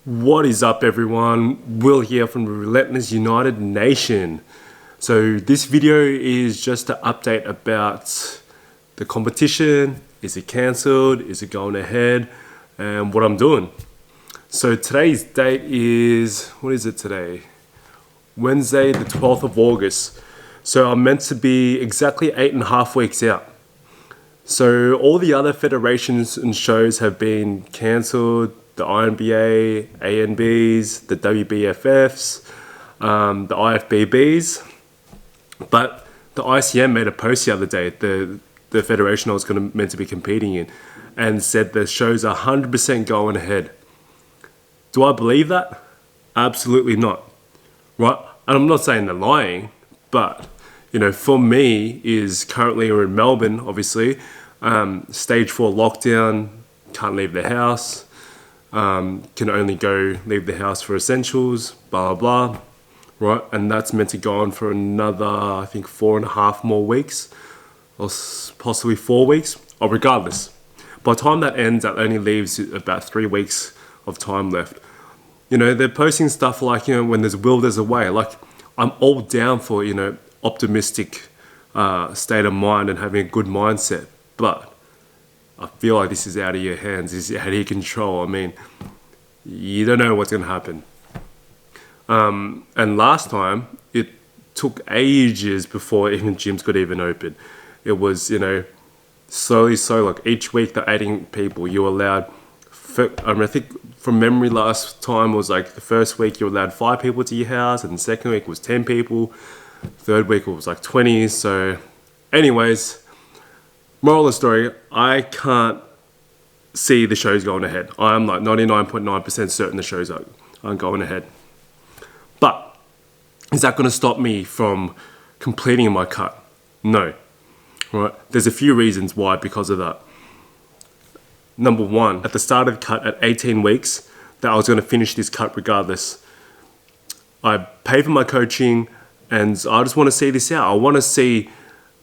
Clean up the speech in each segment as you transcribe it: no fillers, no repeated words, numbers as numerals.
What is up, everyone? Will here from the Relentless United Nation. So this video is just an update about the competition. Is it cancelled? Is it going ahead? And what I'm doing. So today's date is, what is it today? Wednesday, the 12th of August. So I'm meant to be exactly 8.5 weeks out. So all the other federations and shows have been cancelled. The INBA, ANBs, the WBFFs, the IFBBs. But the ICM made a post the other day, the federation I was meant to be competing in, and said the shows are 100% going ahead. Do I believe that? Absolutely not. Right? And I'm not saying they're lying, but for me is currently we're in Melbourne, obviously, stage 4 lockdown, can't leave the house. Can only leave the house for essentials, blah, blah, blah, right? And that's meant to go on for another, I think, 4.5 more weeks, or possibly 4 weeks, or regardless. By the time that ends, that only leaves about 3 weeks of time left. They're posting stuff like, when there's will, there's a way. Like, I'm all down for, optimistic state of mind and having a good mindset, but I feel like this is out of your hands, this is out of your control. I mean, you don't know what's going to happen. And last time, it took ages before even gyms could even open. It was, slowly, like each week they're adding people. You were allowed, I think from memory last time was like the first week you were allowed 5 people to your house, and the second week was 10 people. Third week it was like 20. So anyways, moral of the story, I can't see the shows going ahead. I'm like 99.9% certain the shows aren't going ahead. But is that going to stop me from completing my cut? No. Right? There's a few reasons why because of that. Number one, at the start of the cut at 18 weeks, that I was going to finish this cut regardless. I paid for my coaching and I just want to see this out. I want to see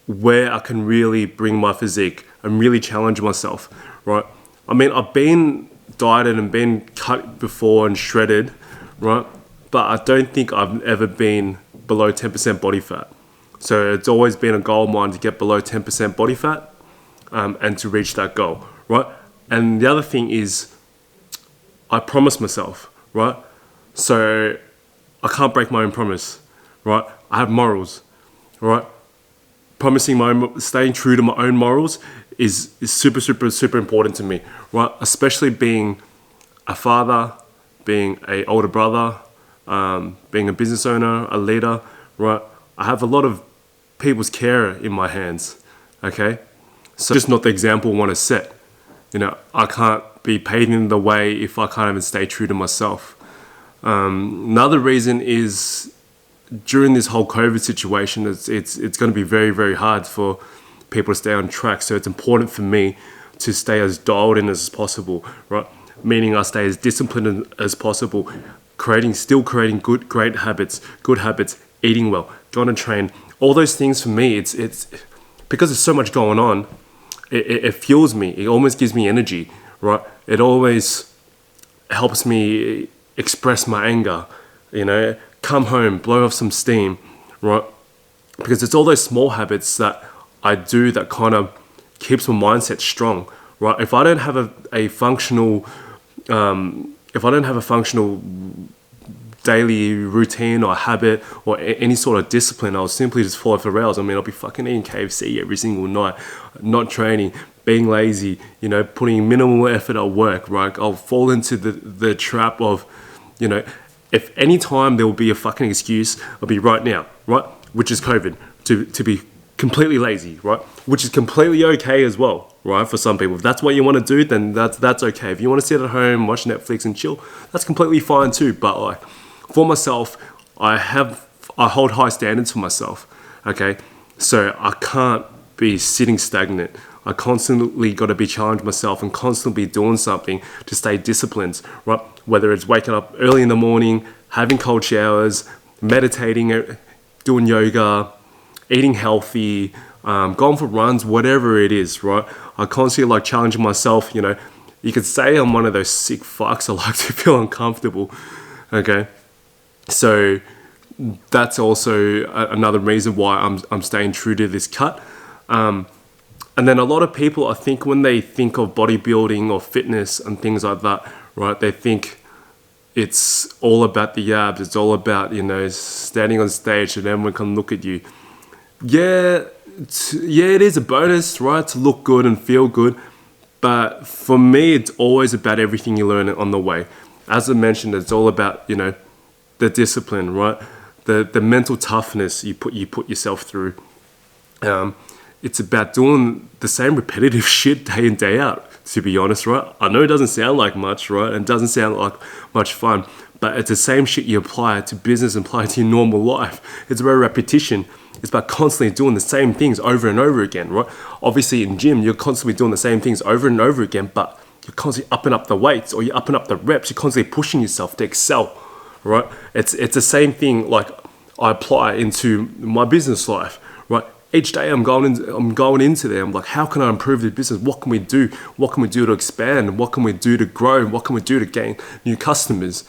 where I can really bring my physique and really challenge myself, right? I mean, I've been dieted and been cut before and shredded, right? But I don't think I've ever been below 10% body fat. So it's always been a goal of mine to get below 10% body fat and to reach that goal, right? And the other thing is I promised myself, right? So I can't break my own promise, right? I have morals, right? Staying true to my own morals is super, super, super important to me, right? Especially being a father, being an older brother, being a business owner, a leader, right? I have a lot of people's care in my hands, okay? So just not the example I want to set. I can't be paving the way if I can't even stay true to myself. Another reason is during this whole COVID situation, it's going to be very, very hard for people to stay on track. So it's important for me to stay as dialed in as possible, right? Meaning I stay as disciplined as possible, still creating great habits, good habits, eating well, going to train. All those things for me, it's because there's so much going on, it fuels me. It almost gives me energy, right? It always helps me express my anger, come home, blow off some steam, right? Because it's all those small habits that I do that kind of keeps my mindset strong, right? If I don't have a functional daily routine or habit or any sort of discipline, I'll simply just fall off the rails. I mean, I'll be fucking eating KFC every single night, not training, being lazy, putting minimal effort at work, right? I'll fall into the trap of, if any time there will be a fucking excuse, it'll be right now, right? Which is COVID, to be completely lazy, right? Which is completely okay as well, right? For some people, if that's what you want to do, then that's okay. If you want to sit at home, watch Netflix and chill, that's completely fine too. But like for myself, I hold high standards for myself, okay? So I can't be sitting stagnant. I constantly got to be challenging myself and constantly be doing something to stay disciplined, right? Whether it's waking up early in the morning, having cold showers, meditating, doing yoga, eating healthy, going for runs, whatever it is, right? I constantly like challenging myself, you could say I'm one of those sick fucks. I like to feel uncomfortable. Okay, so that's also another reason why I'm staying true to this cut. And then a lot of people, I think, when they think of bodybuilding or fitness and things like that, right? They think it's all about the abs. It's all about, you know, standing on stage and everyone can look at you. Yeah, it is a bonus, right? To look good and feel good. But for me, it's always about everything you learn on the way. As I mentioned, it's all about, you know, the discipline, right? The mental toughness you put yourself through. It's about doing the same repetitive shit day in, day out, to be honest, right? I know it doesn't sound like much, right? And it doesn't sound like much fun, but it's the same shit you apply to business and apply to your normal life. It's about repetition. It's about constantly doing the same things over and over again, right? Obviously in gym, you're constantly doing the same things over and over again, but you're constantly upping up the weights or you're upping up the reps. You're constantly pushing yourself to excel, right? It's the same thing like I apply into my business life, right? Each day I'm going into there. I'm like, how can I improve the business? What can we do? What can we do to expand? What can we do to grow? What can we do to gain new customers?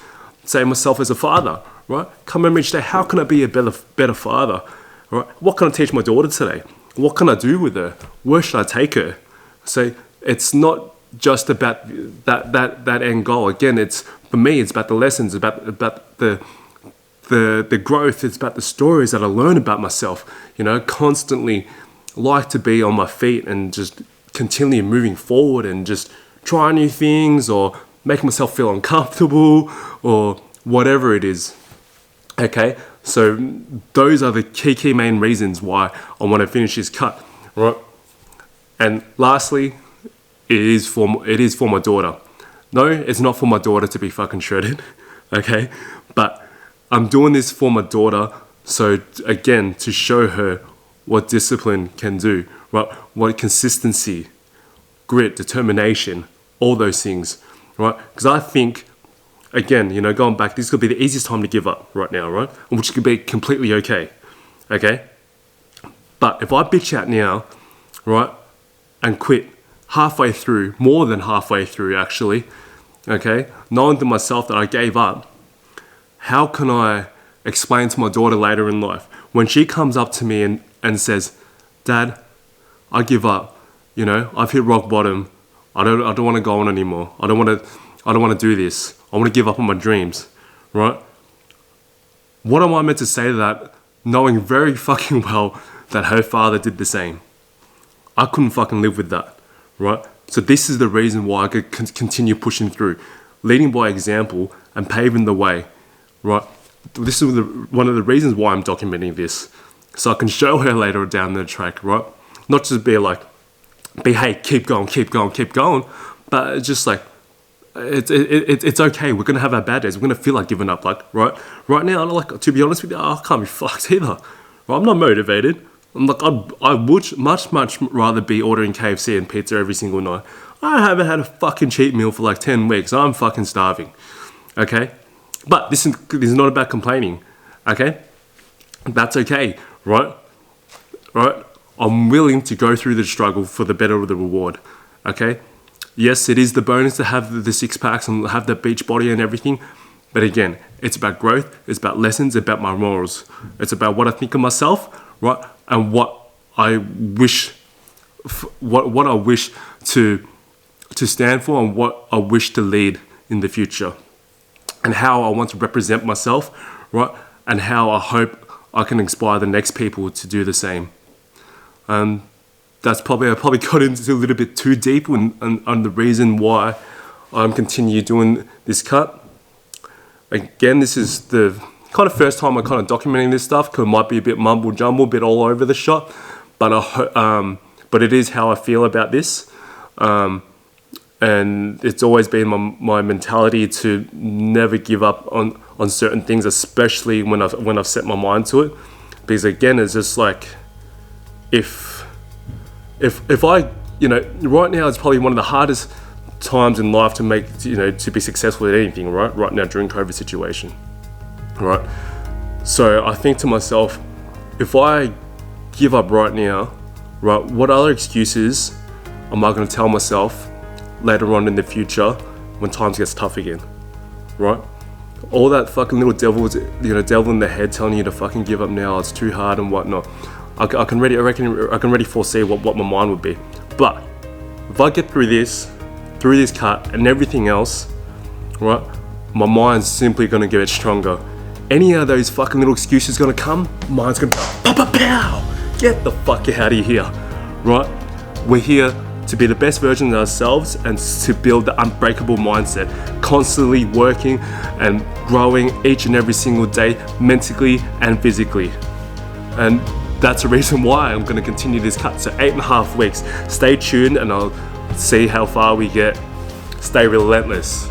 Say myself as a father, right? Come in each day. How can I be a better father? Right? What can I teach my daughter today? What can I do with her? Where should I take her? So it's not just about that end goal. Again, it's for me. It's about the lessons, about the growth. It's about the stories that I learn about myself. You know, constantly like to be on my feet and just continually moving forward and just try new things or make myself feel uncomfortable or whatever it is. Okay, so those are the key main reasons why I want to finish this cut, right? And lastly, it is for my daughter. No, it's not for my daughter to be fucking shredded, okay? But I'm doing this for my daughter, so again, to show her what discipline can do, right? What consistency, grit, determination, all those things, right? Because I think, again, you know, going back, this could be the easiest time to give up right now, right? Which could be completely okay, okay? But if I bitch out now, right, and quit halfway through, more than halfway through actually, okay, knowing to myself that I gave up, how can I explain to my daughter later in life when she comes up to me and says, Dad, I give up, you know, I've hit rock bottom, I don't want to go on anymore, I don't want to do this, I want to give up on my dreams, right? What am I meant to say to that, knowing very fucking well that her father did the same? I couldn't fucking live with that, right? So this is the reason why I could continue pushing through, leading by example and paving the way, right? This is one of the reasons why I'm documenting this, so I can show her later down the track, right? Not just be like, hey, keep going, but it's just like, it's okay. We're gonna have our bad days. We're gonna feel like giving up. Like right now, like, to be honest with you, I can't be fucked either. Right? I'm not motivated. I'm like, I would much rather be ordering KFC and pizza every single night. I haven't had a fucking cheat meal for like 10 weeks. I'm fucking starving. Okay, but this is not about complaining. Okay, that's okay. Right. I'm willing to go through the struggle for the better of the reward. Okay. Yes, it is the bonus to have the six packs and have the beach body and everything. But again, it's about growth, it's about lessons, it's about my morals. It's about what I think of myself, right? And what I wish to stand for and what I wish to lead in the future. And how I want to represent myself, right? And how I hope I can inspire the next people to do the same. I probably got into a little bit too deep on the reason why I'm continue doing this cut. Again, this is the kind of first time I'm kind of documenting this stuff, because it might be a bit mumble jumble, a bit all over the shop, but it is how I feel about this, and it's always been my mentality to never give up on certain things, especially when I've set my mind to it, because again, it's just like if I, you know, right now it's probably one of the hardest times in life to make, you know, to be successful at anything, right now during COVID situation, right? So I think to myself, if I give up right now, right, what other excuses am I going to tell myself later on in the future when times gets tough again, right? All that fucking little devil in the head telling you to fucking give up now, it's too hard and whatnot. I can already foresee what my mind would be. But if I get through this cut and everything else, right, my mind's simply gonna get stronger. Any of those fucking little excuses gonna come, mine's gonna pow, pow, pow. Get the fuck out of here, right? We're here to be the best version of ourselves and to build the unbreakable mindset, constantly working and growing each and every single day, mentally and physically. And that's the reason why I'm gonna continue this cut. So 8.5 weeks. Stay tuned and I'll see how far we get. Stay relentless.